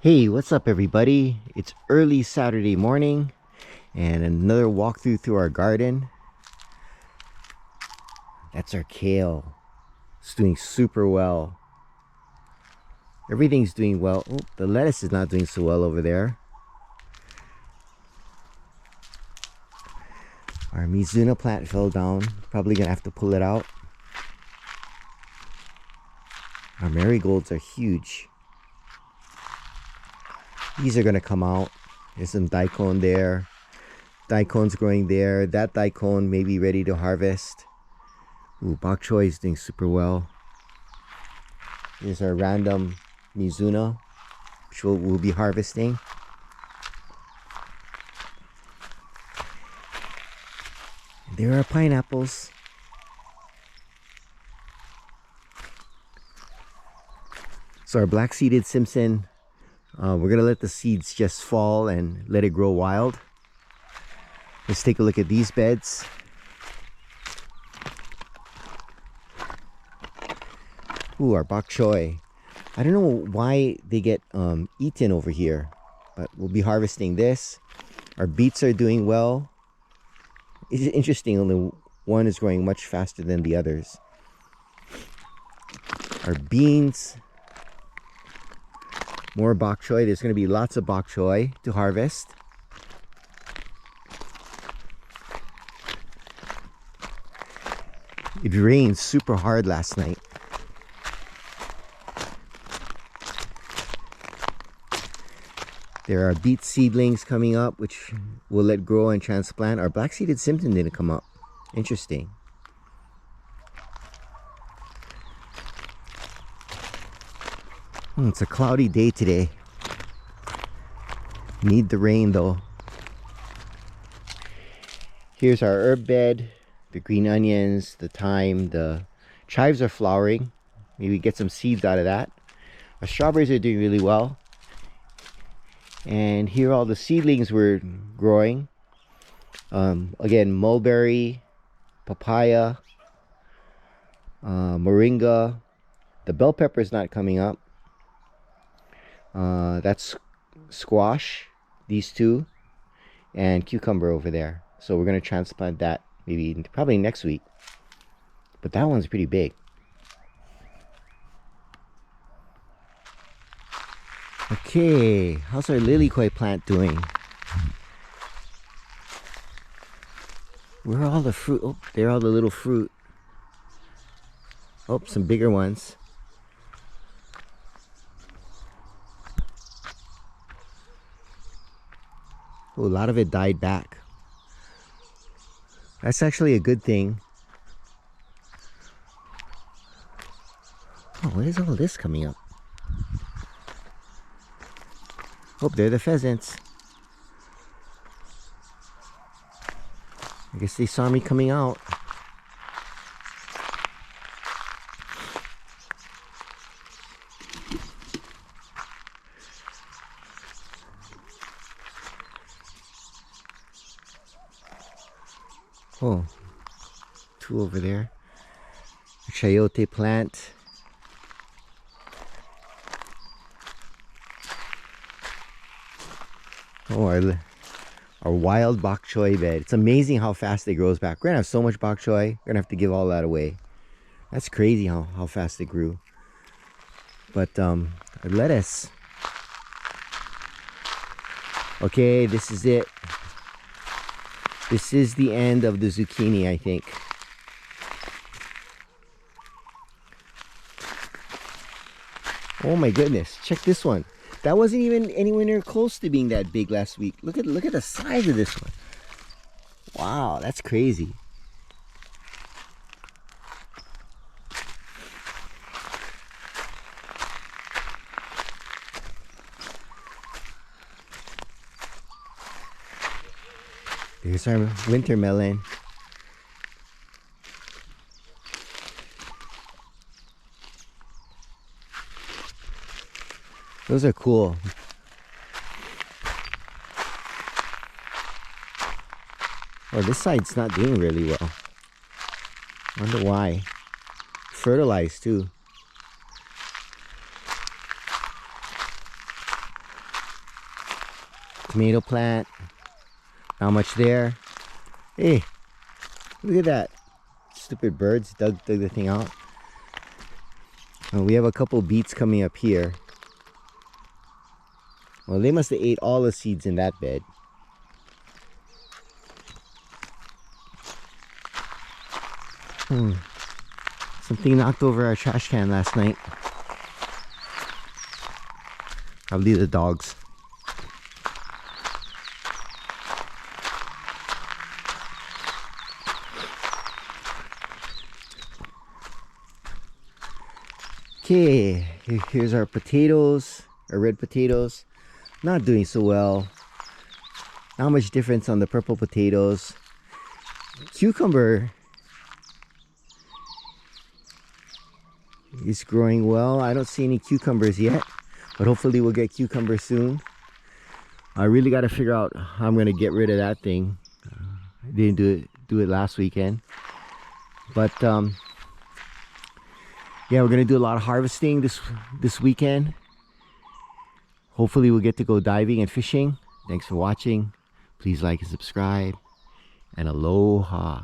Hey, what's up everybody? It's early Saturday morning and another walkthrough through our garden. That's our kale. It's doing super well. Everything's doing well. Oh, the lettuce is not doing so well over there. Our Mizuna plant fell down. Probably gonna have to pull it out. Our marigolds are huge. These are gonna come out. There's some daikon there. Daikon's growing there. That daikon may be ready to harvest. Ooh, Bok Choy is doing super well. Here's our random Mizuna, which we'll be harvesting. There are pineapples. So our black-seeded Simpson, we're gonna let the seeds just fall and let it grow wild. Let's take a look at these beds. Ooh, our Bok Choy. I don't know why they get eaten over here, but we'll be harvesting this. Our beets are doing well. It's interesting, only one is growing much faster than the others. Our beans. More Bok Choy. There's going to be lots of Bok Choy to harvest. It rained super hard last night. There are beet seedlings coming up, which we'll let grow and transplant. Our black-seeded Simpson didn't come up. Interesting. It's a cloudy day today. Need the rain though. Here's our herb bed. The green onions, the thyme, the chives are flowering. Maybe get some seeds out of that. Our strawberries are doing really well. And here are all the seedlings we're growing. Again, mulberry, papaya, moringa. The bell pepper is not coming up. That's squash, these two, and cucumber over there. So we're going to transplant that probably next week. But that one's pretty big. Okay, how's our lilikoi plant doing? Where are all the fruit? Oh, there are all the little fruit. Oh, some bigger ones. Oh, a lot of it died back. That's actually a good thing. Oh, what is all this coming up? Oh, they're the pheasants. I guess they saw me coming out. Oh, two over there. A chayote plant. Oh, our wild Bok Choy bed. It's amazing how fast it grows back. We're gonna have so much Bok Choy. We're gonna have to give all that away. That's crazy how fast it grew. But our lettuce. Okay, this is it. This is the end of the zucchini, I think. Oh my goodness, check this one. That wasn't even anywhere near close to being that big last week. Look at the size of this one. Wow, that's crazy. Here's our winter melon. Those are cool. Oh, this side's not doing really well. Wonder why. Fertilized too. tomato plant. Not much there. Hey, look at that. Stupid birds dug the thing out. We have a couple beets coming up here. Well, they must have ate all the seeds in that bed. Something knocked over our trash can last night. Probably the dogs. Okay, here's our potatoes, our red potatoes. Not doing so well. Not much difference on the purple potatoes. Cucumber is growing well. I don't see any cucumbers yet, but hopefully we'll get cucumbers soon. I really got to figure out how I'm going to get rid of that thing. I didn't do it last weekend, but yeah, we're gonna do a lot of harvesting this weekend. Hopefully we'll get to go diving and fishing. Thanks for watching. Please like and subscribe, and aloha.